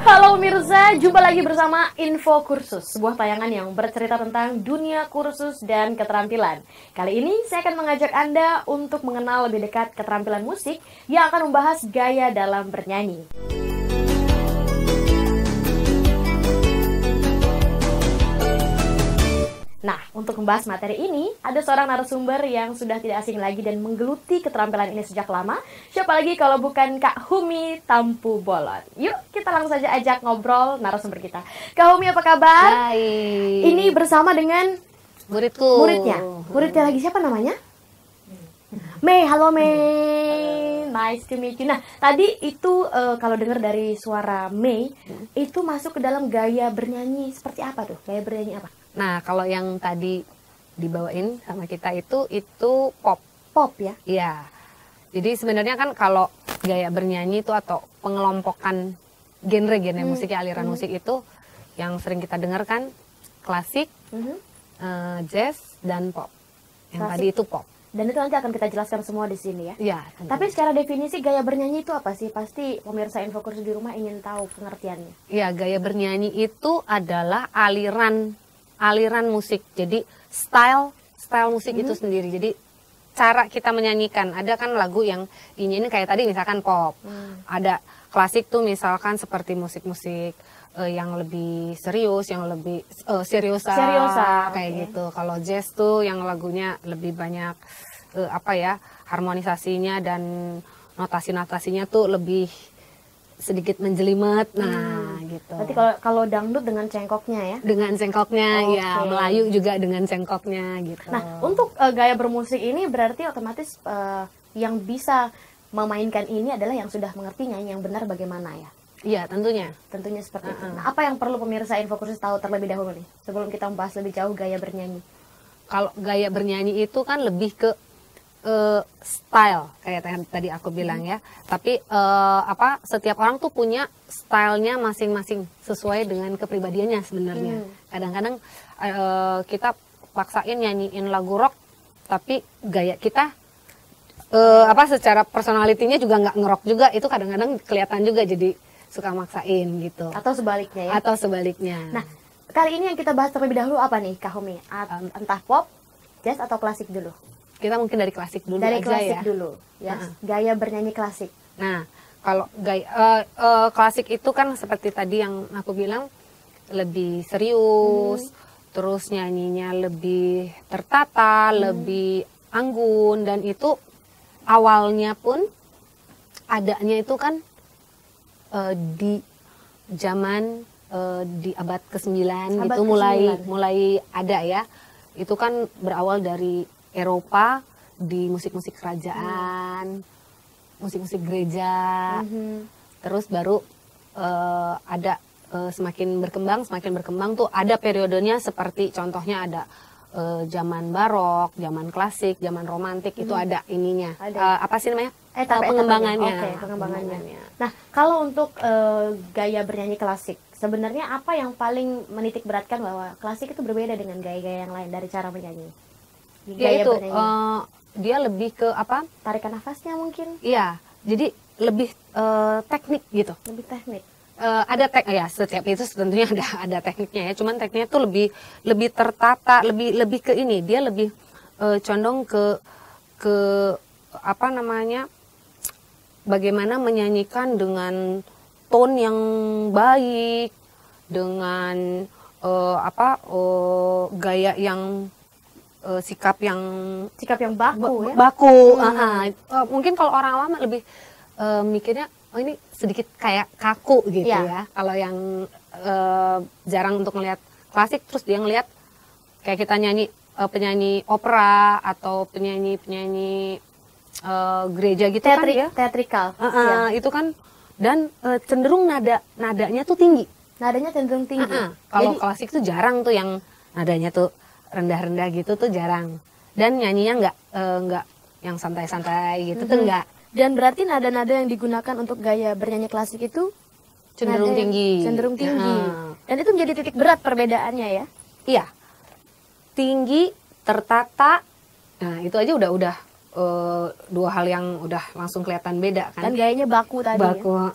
Halo pemirsa, jumpa lagi bersama Info Kursus, sebuah tayangan yang bercerita tentang dunia kursus dan keterampilan. Kali ini saya akan mengajak Anda untuk mengenal lebih dekat keterampilan musik yang akan membahas gaya dalam bernyanyi. Nah, untuk membahas materi ini, ada seorang narasumber yang sudah tidak asing lagi dan menggeluti keterampilan ini sejak lama. Siapa lagi kalau bukan Kak Humi Tampu Bolon. Yuk, kita langsung saja ajak ngobrol narasumber kita. Kak Humi, apa kabar? Hai. Ini bersama dengan muridnya. Muridnya lagi siapa namanya? Mei, halo Mei. Nice to meet you. Nah, tadi itu kalau dengar dari suara Mei, itu masuk ke dalam gaya bernyanyi seperti apa tuh? Gaya bernyanyi apa? Nah, kalau yang tadi dibawain sama kita itu pop. Pop ya? Iya. Jadi sebenarnya kan kalau gaya bernyanyi itu atau pengelompokan genre-genre musik, aliran musik itu yang sering kita dengar kan klasik, jazz, dan pop. Yang Klasik. tadi itu pop. Dan itu nanti akan kita jelaskan semua di sini ya. Iya. Tapi secara definisi gaya bernyanyi itu apa sih? Pasti pemirsa Info Kursus di rumah ingin tahu pengertiannya. Iya, gaya bernyanyi itu adalah aliran musik. Jadi style musik itu sendiri. Jadi cara kita menyanyikan. Ada kan lagu yang dinyanyiin kayak tadi misalkan pop. Ada klasik tuh misalkan seperti musik-musik yang lebih serius, yang lebih seriosa kayak gitu. Kalau jazz tuh yang lagunya lebih banyak harmonisasinya dan notasi-notasinya tuh lebih sedikit menjelimet. Nah, gitu. Berarti kalau dangdut dengan cengkoknya ya? Dengan cengkoknya, Oke. ya. Melayu juga dengan cengkoknya gitu. Nah, untuk gaya bermusik ini berarti otomatis yang bisa memainkan ini adalah yang sudah mengerti nyanyi yang benar bagaimana ya? Iya, tentunya. Tentunya seperti itu. Nah, apa yang perlu pemirsa Info Kursus tahu terlebih dahulu nih? Sebelum kita membahas lebih jauh gaya bernyanyi. Kalau gaya bernyanyi itu kan lebih ke style kayak yang tadi aku bilang ya. Tapi setiap orang tuh punya stylenya masing-masing sesuai dengan kepribadiannya sebenarnya. Kadang-kadang kita paksain nyanyiin lagu rock, tapi gaya kita secara personalitinya juga nggak ngerok juga. Itu kadang-kadang kelihatan juga, jadi suka maksain gitu. Atau sebaliknya ya? Atau sebaliknya. Nah, kali ini yang kita bahas terlebih dahulu apa nih Kak Humi? Entah pop, jazz atau klasik dulu? Kita mungkin dari klasik dulu Dari aja klasik ya. dulu, ya. Gaya bernyanyi klasik. Nah, kalau gaya klasik itu kan seperti tadi yang aku bilang lebih serius, terus nyanyinya lebih tertata, lebih anggun, dan itu awalnya pun adanya itu kan di zaman di abad ke-9 gitu mulai ada ya. Itu kan berawal dari Eropa di musik-musik kerajaan, musik-musik gereja, terus baru ada semakin berkembang tuh ada periodenya seperti contohnya ada zaman barok, zaman klasik, zaman romantik itu ada ininya. Apa sih namanya? Pengembangannya. Oke, pengembangannya. Nah, kalau untuk gaya bernyanyi klasik, sebenarnya apa yang paling menitik beratkan bahwa klasik itu berbeda dengan gaya-gaya yang lain dari cara menyanyi? Ya itu, dia lebih ke apa? Tarikan nafasnya mungkin? Iya, jadi lebih teknik gitu. Lebih teknik. Ya setiap itu tentunya ada tekniknya ya. Cuman tekniknya tuh lebih tertata, lebih ke ini. Dia lebih condong ke apa namanya? Bagaimana menyanyikan dengan tone yang baik, dengan gaya yang sikap yang baku ya. Mungkin kalau orang lama lebih mikirnya ini sedikit kayak kaku gitu ya. Kalau yang jarang untuk melihat klasik, terus dia ngelihat kayak kita nyanyi penyanyi opera atau penyanyi gereja gitu kan ya. Teatrikal. Itu kan dan cenderung nadanya tuh tinggi. Nadanya cenderung tinggi. Kalau klasik tuh jarang tuh yang nadanya tuh rendah-rendah gitu tuh jarang. Dan nyanyinya nggak yang santai-santai gitu tuh nggak. Dan berarti nada-nada yang digunakan untuk gaya bernyanyi klasik itu cenderung tinggi. Dan itu menjadi titik berat perbedaannya ya? Iya. Tinggi, tertata. Nah, itu aja udah dua hal yang udah langsung kelihatan beda kan. Dan gayanya baku tadi. Baku.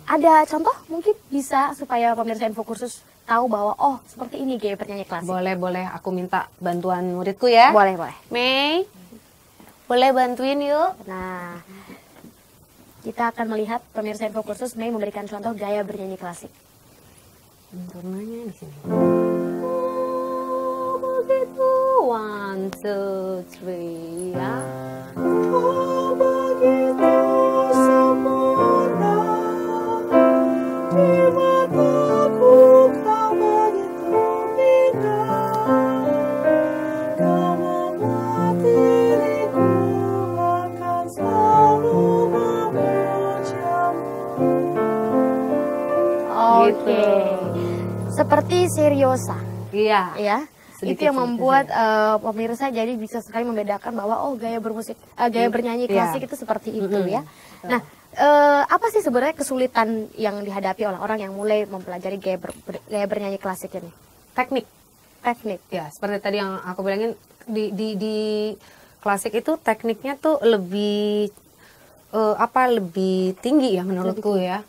Ada contoh mungkin bisa supaya pemirsa Info Kursus tahu bahwa oh seperti ini gaya bernyanyi klasik. Boleh. Aku minta bantuan muridku ya. Boleh. Mei, boleh bantuin yuk. Nah, kita akan melihat pemirsa Info Kursus Mei memberikan contoh gaya bernyanyi klasik. Turnanya di sini. Begitu, 1, 2, 3 ya. Oh begitu sempurna di mataku, kau begitu indah. Kau membuat diriku akan selalu memujamu. Oke. Seperti seriosa. Iya. Ya. Itu Sedikit yang membuat pemirsa jadi bisa sekali membedakan bahwa oh gaya bernyanyi klasik itu seperti itu ya. Nah, apa sih sebenarnya kesulitan yang dihadapi oleh orang yang mulai mempelajari gaya bernyanyi klasik ini? Teknik. Ya, seperti tadi yang aku bilangin di klasik itu tekniknya tuh lebih lebih tinggi ya menurutku ya.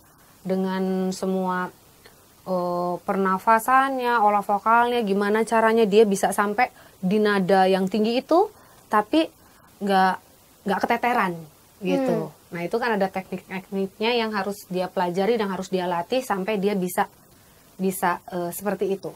Dengan semua pernafasannya, olah vokalnya, gimana caranya dia bisa sampai di nada yang tinggi itu, tapi nggak keteteran gitu. Nah itu kan ada teknik-tekniknya yang harus dia pelajari dan harus dia latih sampai dia bisa seperti itu.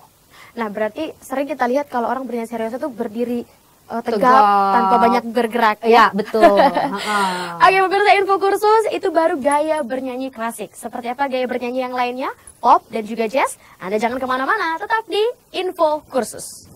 Nah berarti sering kita lihat kalau orang bernyanyi serius itu berdiri tegap tanpa banyak bergerak ya. Betul. Oke, pemirsa Info Kursus, itu baru gaya bernyanyi klasik. Seperti apa gaya bernyanyi yang lainnya, pop dan juga jazz? Anda jangan kemana-mana, tetap di Info Kursus.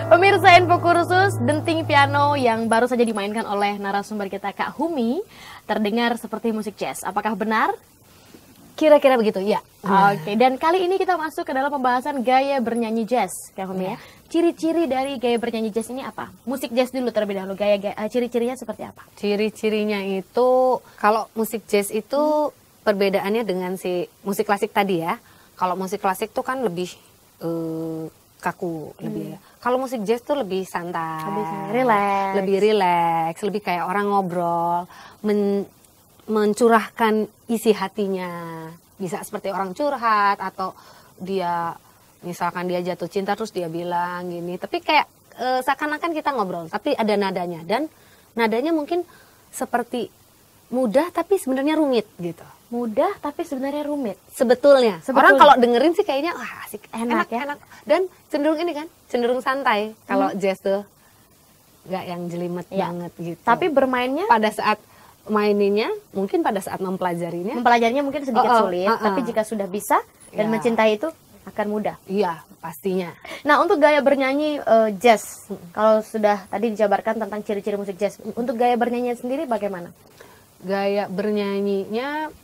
Pemirsa Info Kursus, denting piano yang baru saja dimainkan oleh narasumber kita Kak Humi terdengar seperti musik jazz. Apakah benar? Kira-kira begitu, ya. Oke, dan kali ini kita masuk ke dalam pembahasan gaya bernyanyi jazz, Kak Humi ya. Ciri-ciri dari gaya bernyanyi jazz ini apa? Musik jazz dulu terlebih dahulu, ciri-cirinya seperti apa? Ciri-cirinya itu, kalau musik jazz itu perbedaannya dengan si musik klasik tadi ya. Kalau musik klasik tuh kan lebih kaku, lebih. Kalau musik jazz tuh lebih santai, lebih rileks, lebih kayak orang ngobrol, mencurahkan isi hatinya. Bisa seperti orang curhat atau dia misalkan dia jatuh cinta terus dia bilang gini, tapi kayak seakan-akan kita ngobrol, tapi ada nadanya dan nadanya mungkin seperti mudah tapi sebenarnya rumit gitu. Mudah tapi sebenarnya rumit. Sebetulnya. Orang kalau dengerin sih kayaknya wah asik, enak ya. Enak. Dan cenderung ini kan, cenderung santai. Kalau jazz tuh nggak yang jelimet banget gitu. Tapi bermainnya pada saat maininnya, mungkin pada saat mempelajarinya mungkin sedikit sulit, tapi jika sudah bisa dan mencintai itu akan mudah. Iya, pastinya. Nah, untuk gaya bernyanyi jazz, kalau sudah tadi dijabarkan tentang ciri-ciri musik jazz, untuk gaya bernyanyi sendiri bagaimana? Gaya bernyanyinya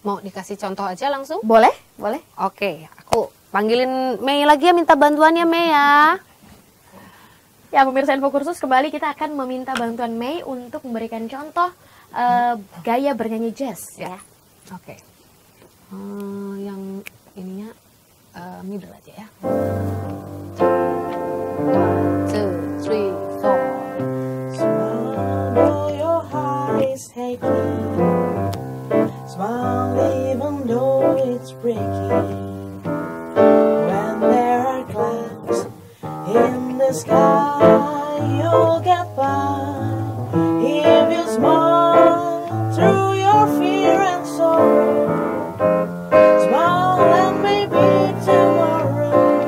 mau dikasih contoh aja langsung? Boleh. Oke, aku panggilin Mei lagi ya, minta bantuannya Mei ya. Ya, pemirsa Info Kursus, kembali kita akan meminta bantuan Mei untuk memberikan contoh gaya bernyanyi jazz ya. Oke. Yang ininya middle aja ya. 1, 2, 3, 4. Smile though your heart is aching. Smile even though it's breaking. When there are clouds in the sky, you'll get by. If you smile through your fear and sorrow, smile and maybe tomorrow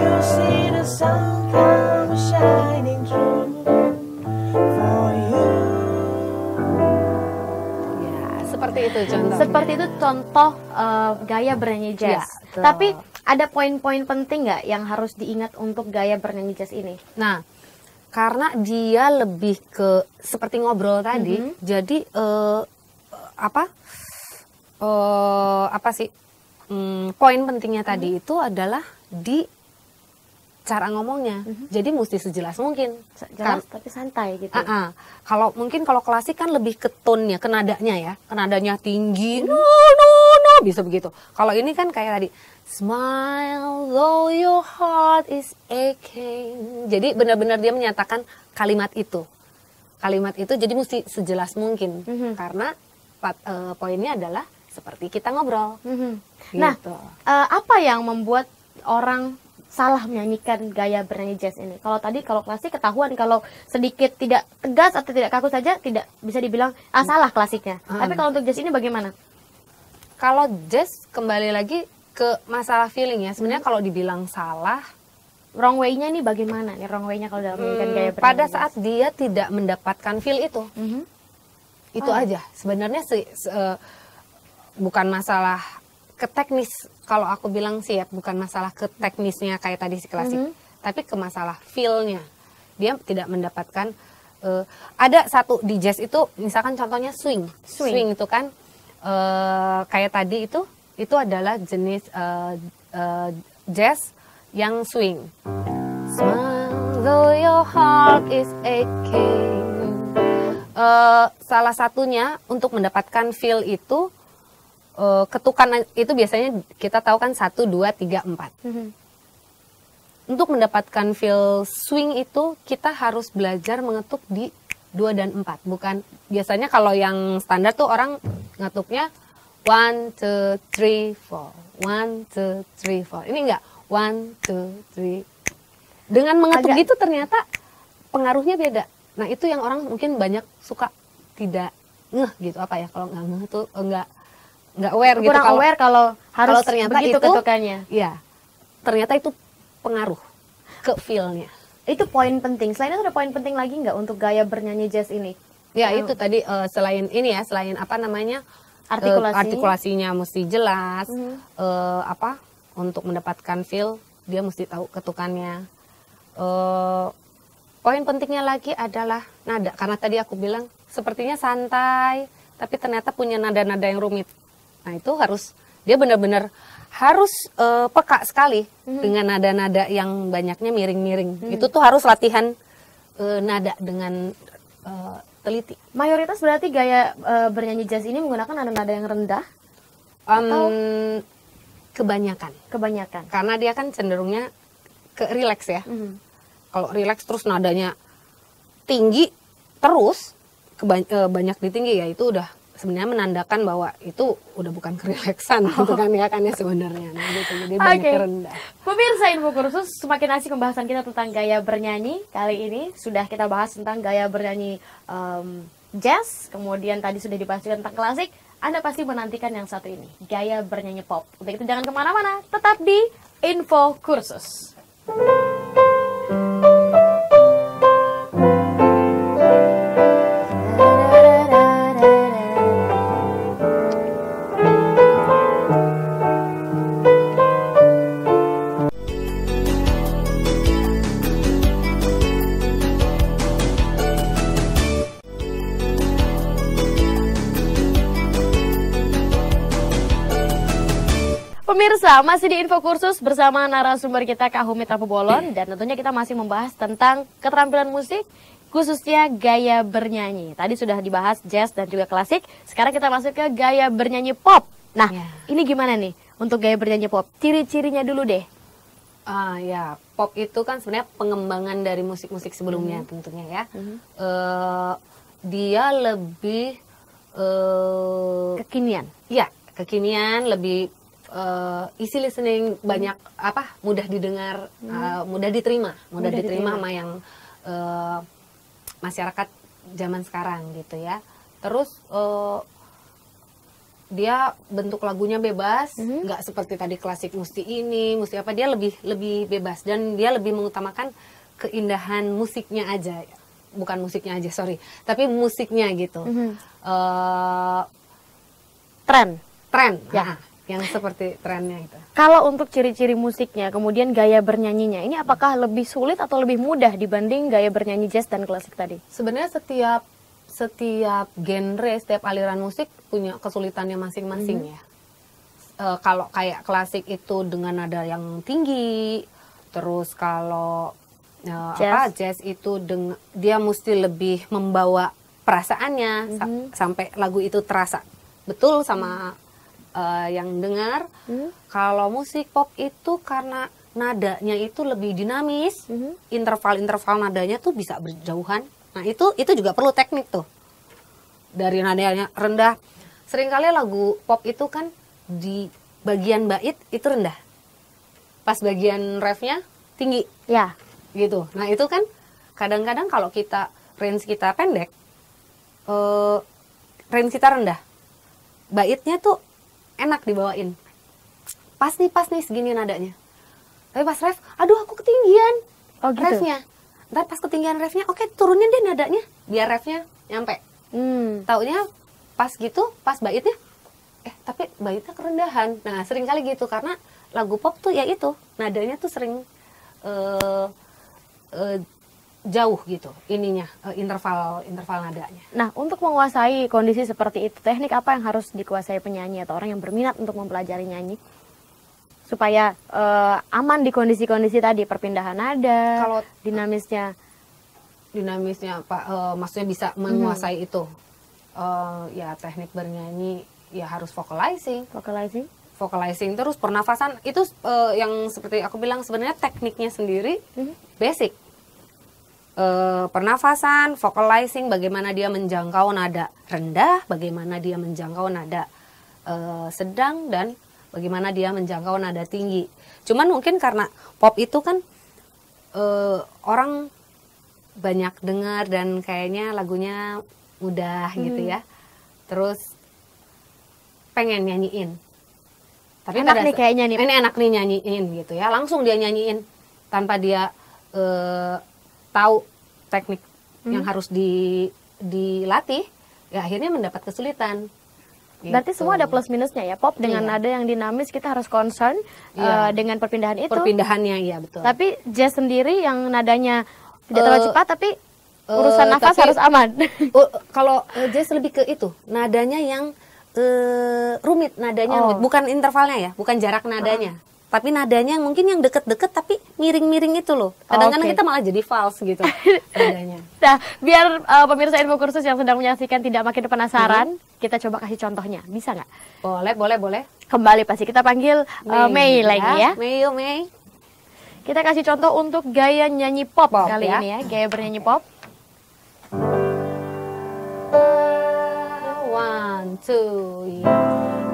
you'll see the sun come shining through for you. Ya, seperti itu contoh. Seperti itu contoh gaya bernyanyi jazz. Ya, tapi ada poin-poin penting nggak yang harus diingat untuk gaya bernyanyi jazz ini? Nah, Karena dia lebih ke seperti ngobrol tadi. Jadi poin pentingnya tadi itu adalah di cara ngomongnya. Jadi mesti sejelas mungkin. Jelas tapi santai gitu. Kalau klasik kan lebih ke tone-nya, ke nadanya ya. Ke nadanya tinggi, no, bisa begitu. Kalau ini kan kayak tadi, smile though your heart is aching. Jadi benar-benar dia menyatakan kalimat itu. Kalimat itu jadi mesti sejelas mungkin. Karena poinnya adalah seperti kita ngobrol. Nah, Gitu. apa yang membuat orang salah menyanyikan gaya bernyanyi jazz ini? Kalau tadi kalau klasik ketahuan kalau sedikit tidak tegas atau tidak kaku saja tidak bisa dibilang salah klasiknya. Tapi kalau untuk jazz ini bagaimana? Kalau jazz kembali lagi ke masalah feeling ya. Sebenarnya kalau dibilang salah, Wrong way-nya nih bagaimana nih wrong way-nya kalau dalam menyanyikan gaya bernyanyi pada jazz? saat dia tidak mendapatkan feel itu. Itu aja. Sebenarnya bukan masalah ke teknis, kalau aku bilang sih ya bukan masalah ke teknisnya kayak tadi si klasik, tapi ke masalah feel-nya. Dia tidak mendapatkan ada satu di jazz itu misalkan contohnya swing itu kan kayak tadi itu adalah jenis jazz yang swing. Smile though your heart is aching. Salah satunya untuk mendapatkan feel itu ketukan itu biasanya kita tahu kan 1, 2, 3, 4. Untuk mendapatkan feel swing itu kita harus belajar mengetuk di 2 dan 4. Bukan biasanya kalau yang standar tuh orang ngetuknya 1, 2, 3, 4. 1, 2, 3, 4. Ini enggak 1, 2, 3. Dengan mengetuk gitu ternyata pengaruhnya beda. Nah, itu yang orang mungkin banyak suka tidak ngeh gitu apa ya kalau nggak ngeh tuh nggak aware gitu, kurang aware kalau harus ternyata begitu itu ketukannya. ya ternyata itu pengaruh ke feel-nya. Itu poin penting. Selain itu ada poin penting lagi nggak untuk gaya bernyanyi jazz ini? Ya itu tadi selain ini ya, selain apa namanya artikulasinya mesti jelas, untuk mendapatkan feel dia mesti tahu ketukannya. Poin pentingnya lagi adalah nada, karena tadi aku bilang sepertinya santai tapi ternyata punya nada-nada yang rumit. Nah itu dia benar-benar harus peka sekali dengan nada-nada yang banyaknya miring-miring. Itu tuh harus latihan nada dengan teliti. Mayoritas berarti gaya bernyanyi jazz ini menggunakan nada-nada yang rendah? Atau Kebanyakan. Karena dia kan cenderungnya ke relax ya. Kalau relax terus nadanya tinggi terus, banyak di tinggi ya itu udah sebenarnya menandakan bahwa itu udah bukan kerileksan gitu kan ya sebenarnya. Nah, gitu. Jadi banyak rendah. Pemirsa Info Kursus, semakin asik pembahasan kita tentang gaya bernyanyi. Kali ini sudah kita bahas tentang gaya bernyanyi jazz, kemudian tadi sudah dibahas juga tentang klasik. Anda pasti menantikan yang satu ini, gaya bernyanyi pop. Untuk itu jangan kemana-mana, tetap di Info Kursus. Pemirsa, masih di Info Kursus bersama narasumber kita Kak Humit Rapubolon, dan tentunya kita masih membahas tentang keterampilan musik, khususnya gaya bernyanyi. Tadi sudah dibahas jazz dan juga klasik, sekarang kita masuk ke gaya bernyanyi pop. Nah, ini gimana nih untuk gaya bernyanyi pop? Ciri-cirinya dulu deh. Ya, pop itu kan sebenarnya pengembangan dari musik-musik sebelumnya tentunya ya. Dia lebih Kekinian. Ya, kekinian, lebih easy listening, banyak mudah didengar, mudah diterima sama yang masyarakat zaman sekarang gitu ya. Terus dia bentuk lagunya bebas, nggak seperti tadi klasik mesti ini, mesti apa, dia lebih bebas dan dia lebih mengutamakan keindahan musiknya aja, bukan musiknya aja tapi musiknya gitu. Tren Tren, ya. yang seperti trennya itu. Kalau untuk ciri-ciri musiknya, kemudian gaya bernyanyinya, ini apakah lebih sulit atau lebih mudah dibanding gaya bernyanyi jazz dan klasik tadi? Sebenarnya setiap genre, setiap aliran musik punya kesulitannya masing-masing ya. Kalau kayak klasik itu dengan nada yang tinggi, terus kalau jazz itu dia mesti lebih membawa perasaannya sampai lagu itu terasa betul sama yang dengar. Kalau musik pop itu karena nadanya itu lebih dinamis, interval-interval nadanya tuh bisa berjauhan. Nah itu juga perlu teknik tuh. Dari nadanya rendah, seringkali lagu pop itu kan di bagian bait itu rendah, pas bagian refnya tinggi, Ya. gitu. Nah itu kan kadang-kadang kalau range kita pendek, range kita rendah, baitnya tuh enak dibawain, pas nih segini nadanya. Tapi pas ref, aduh aku ketinggian refnya. Ntar pas ketinggian refnya, oke turunin deh nadanya biar refnya nyampe. Taunya pas gitu, pas baitnya, tapi baitnya kerendahan. Nah sering kali gitu karena lagu pop tuh ya itu nadanya tuh sering jauh gitu ininya, interval nadanya. Nah, untuk menguasai kondisi seperti itu, teknik apa yang harus dikuasai penyanyi atau orang yang berminat untuk mempelajari nyanyi supaya aman di kondisi-kondisi tadi, perpindahan nada, Kalau dinamisnya Pak, maksudnya bisa menguasai itu, ya teknik bernyanyi ya harus vocalizing terus pernafasan itu yang seperti aku bilang sebenarnya tekniknya sendiri basic. Pernafasan, vocalizing, bagaimana dia menjangkau nada rendah, bagaimana dia menjangkau nada sedang, dan bagaimana dia menjangkau nada tinggi. Cuman mungkin karena pop itu kan orang banyak dengar dan kayaknya lagunya mudah gitu ya. Terus pengen nyanyiin. Tapi enak nih kayaknya nih. Ini enak nih nyanyiin gitu ya. Langsung dia nyanyiin tanpa dia tahu teknik yang harus dilatih, ya akhirnya mendapat kesulitan. Berarti Gitu. semua ada plus minusnya ya. Pop dengan nada yang dinamis kita harus concern dengan perpindahan itu. Perpindahannya iya betul. Tapi jazz sendiri yang nadanya tidak terlalu cepat tapi urusan nafas harus aman. Kalau jazz lebih ke itu, nadanya yang rumit, nadanya rumit. Bukan intervalnya ya, bukan jarak nadanya. Tapi nadanya yang mungkin yang deket-deket tapi miring-miring itu loh. Kadang-kadang kita malah jadi false gitu nadanya. Nah, biar pemirsa Info Kursus yang sedang menyaksikan tidak makin penasaran, kita coba kasih contohnya. Bisa nggak? Boleh. Kembali pasti kita panggil Mei lagi ya. Mei. Kita kasih contoh untuk gaya nyanyi pop kali ya. ini ya. Gaya bernyanyi pop. 1, 2, ya.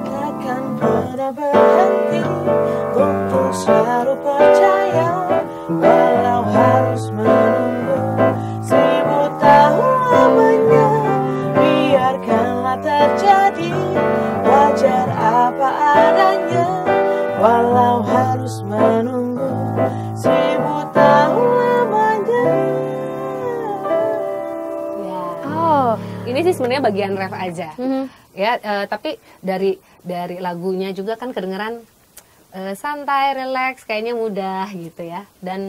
Takkan pernah berhenti untuk selalu percaya, walau harus menunggu 1000 tahun lamanya. Biarkanlah terjadi, wajar apa adanya, walau harus menunggu 1000 tahun lamanya. Ini sih sebenarnya bagian ref aja. Ya, tapi dari lagunya juga kan kedengeran santai, relax, kayaknya mudah gitu ya. Dan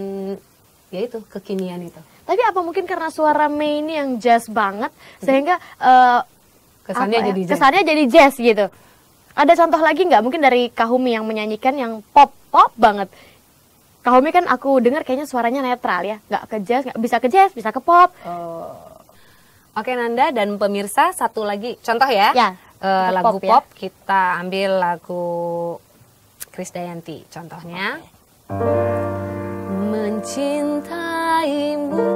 ya itu kekinian itu. Tapi apa mungkin karena suara Mei ini yang jazz banget sehingga kesannya jadi jazz gitu. Ada contoh lagi nggak mungkin dari Kahumi yang menyanyikan yang pop banget? Kahumi kan aku dengar kayaknya suaranya netral ya, nggak ke jazz, bisa ke pop. Oke Nanda dan pemirsa, satu lagi contoh ya. Lagu pop, pop ya. Kita ambil lagu Krisdayanti contohnya. Mencintaimu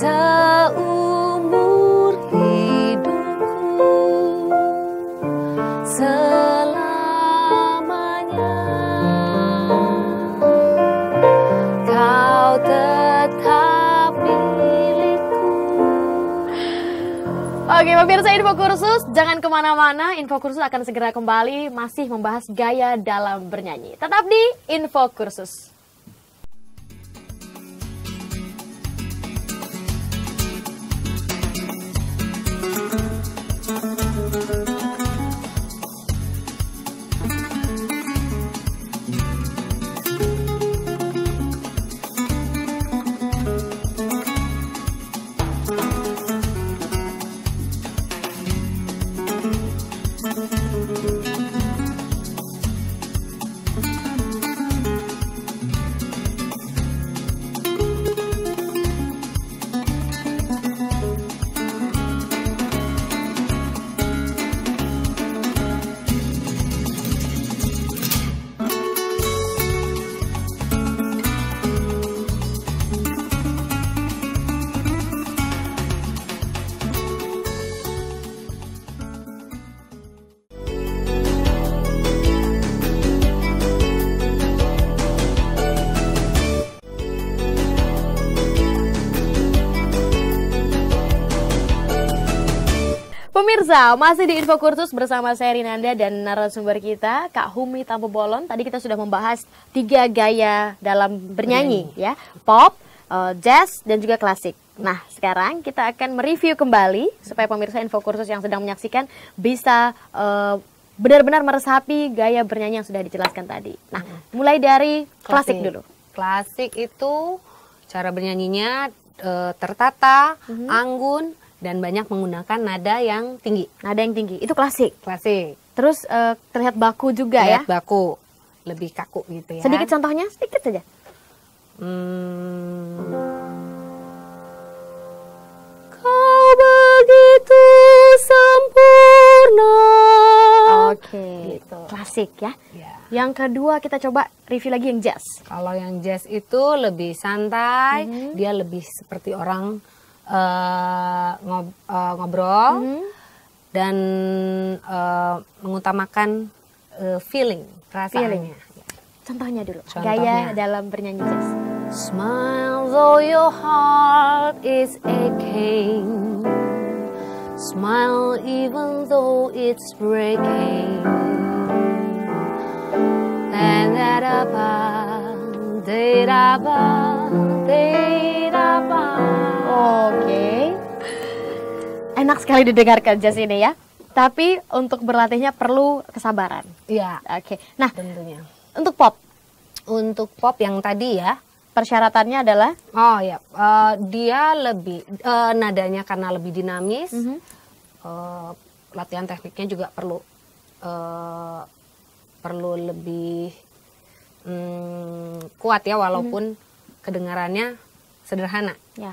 seumur hidupku, selamanya kau tetap milikku. Oke pemirsa Info Kursus, jangan kemana-mana. Info Kursus akan segera kembali masih membahas gaya dalam bernyanyi. Tetap di Info Kursus. Pemirsa, masih di Info Kursus bersama saya Rinanda dan narasumber kita Kak Humi Tampu Bolon. Tadi kita sudah membahas 3 gaya dalam bernyanyi ya, pop, jazz dan juga klasik. Nah, sekarang kita akan mereview kembali supaya pemirsa Info Kursus yang sedang menyaksikan bisa benar-benar meresapi gaya bernyanyi yang sudah dijelaskan tadi. Nah, mulai dari klasik dulu. Klasik itu cara bernyanyinya tertata, anggun, dan banyak menggunakan nada yang tinggi. Nada yang tinggi, itu klasik. Klasik. Terus terlihat baku juga Terlihat ya. baku, lebih kaku gitu ya. Sedikit contohnya, sedikit saja. Kau begitu sempurna. Oke, Gitu. klasik ya. Ya. Yang kedua kita coba review lagi yang jazz. Kalau yang jazz itu lebih santai, dia lebih seperti orang ngobrol dan mengutamakan feeling, perasaannya. Contohnya dulu, Contohnya. gaya dalam bernyanyi jazz. Smile though your heart is aching. Smile even though it's breaking. And that Oke. Enak sekali didengarkan jazz ini ya. Tapi untuk berlatihnya perlu kesabaran. Ya, Oke. Nah, tentunya. untuk pop, Untuk pop yang tadi ya, persyaratannya adalah oh ya, dia lebih nadanya karena lebih dinamis, latihan tekniknya juga perlu lebih kuat ya, walaupun kedengarannya sederhana. ya.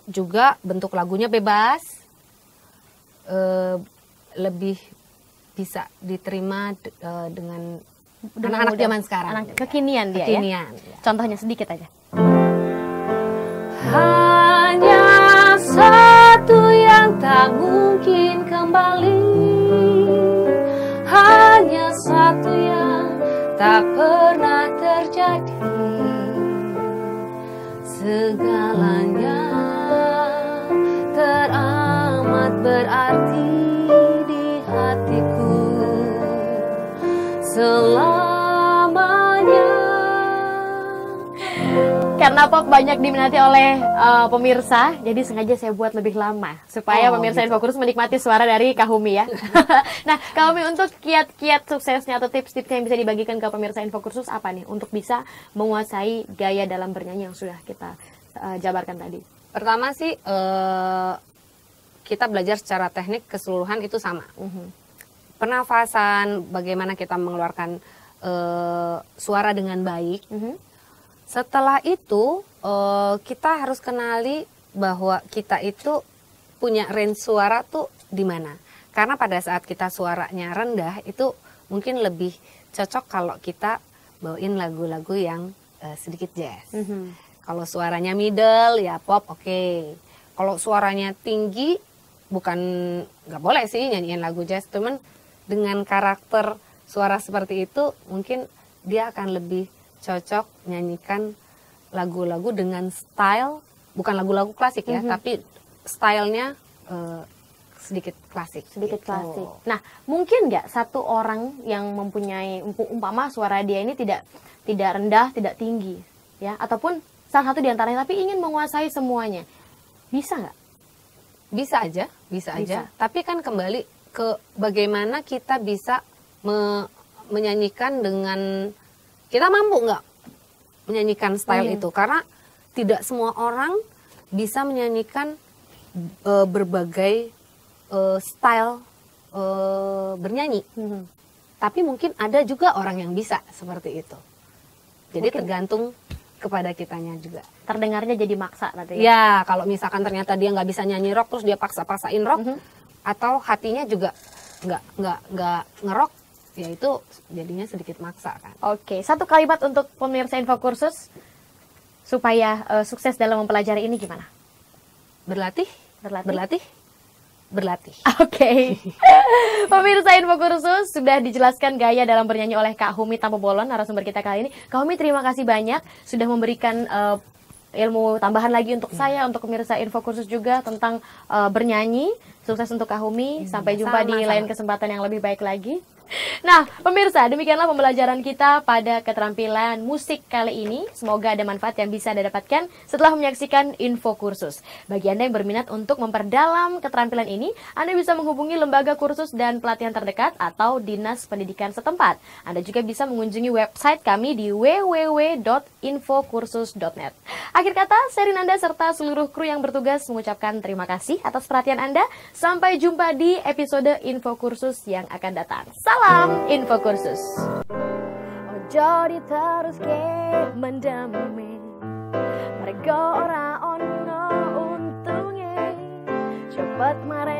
Juga bentuk lagunya bebas, lebih bisa diterima dengan anak-anak mudah. zaman sekarang. Anak kekinian dia Kekinian, ya. ya. Contohnya sedikit aja. Hanya satu yang tak mungkin kembali, hanya satu yang tak pernah terjadi. Segalanya teramat berarti di hatiku selamanya. Karena pop banyak diminati oleh pemirsa, jadi sengaja saya buat lebih lama supaya pemirsa gitu. Info Kursus menikmati suara dari Kak Humi ya. Nah, Kak Humi, untuk kiat-kiat suksesnya atau tips-tips yang bisa dibagikan ke pemirsa Info Kursus apa nih untuk bisa menguasai gaya dalam bernyanyi yang sudah kita jabarkan tadi? Pertama sih kita belajar secara teknik keseluruhan itu sama. Pernafasan, bagaimana kita mengeluarkan suara dengan baik. Setelah itu kita harus kenali bahwa kita itu punya range suara tuh di mana. Karena pada saat kita suaranya rendah itu mungkin lebih cocok kalau kita bawain lagu-lagu yang sedikit jazz. Kalau suaranya middle ya pop oke. Kalau suaranya tinggi bukan nggak boleh sih nyanyiin lagu jazz, cuman dengan karakter suara seperti itu mungkin dia akan lebih cocok nyanyikan lagu-lagu dengan style, bukan lagu-lagu klasik ya, tapi stylenya sedikit klasik. Sedikit gitu. klasik. Nah, mungkin nggak satu orang yang mempunyai umpama suara dia ini tidak rendah, tidak tinggi, ya, ataupun salah satu di antaranya tapi ingin menguasai semuanya, bisa nggak? Bisa aja. Tapi kan kembali ke bagaimana kita bisa menyanyikan dengan kita mampu nggak menyanyikan style itu, karena tidak semua orang bisa menyanyikan berbagai style bernyanyi. Tapi mungkin ada juga orang yang bisa seperti itu. Jadi Mungkin tergantung kepada kitanya juga. terdengarnya jadi maksa nanti ya. Ya, kalau misalkan ternyata dia nggak bisa nyanyi rock, terus dia paksa-paksain rock, atau hatinya juga nggak ngerok, ya itu jadinya sedikit maksa kan. Oke, satu kalimat untuk pemirsa Info Kursus supaya sukses dalam mempelajari ini gimana? Berlatih, Berlatih? berlatih, berlatih. Oke. Pemirsa Info Kursus, sudah dijelaskan gaya dalam bernyanyi oleh Kak Humi Tampu Bolon, narasumber kita kali ini. Kak Humi, terima kasih banyak sudah memberikan ilmu tambahan lagi untuk saya, untuk pemirsa Info Kursus juga tentang bernyanyi. Sukses untuk Kak Humi. Sampai jumpa di sama-sama. lain kesempatan yang lebih baik lagi. Nah, pemirsa, demikianlah pembelajaran kita pada keterampilan musik kali ini. Semoga ada manfaat yang bisa Anda dapatkan setelah menyaksikan Info Kursus. Bagi Anda yang berminat untuk memperdalam keterampilan ini, Anda bisa menghubungi lembaga kursus dan pelatihan terdekat atau dinas pendidikan setempat. Anda juga bisa mengunjungi website kami di www.infokursus.net. Akhir kata, saya Rinanda serta seluruh kru yang bertugas mengucapkan terima kasih atas perhatian Anda. Sampai jumpa di episode Info Kursus yang akan datang. Salam Info Kursus. Ojo diteruske mendemi mergo ora ono untunge cepet mare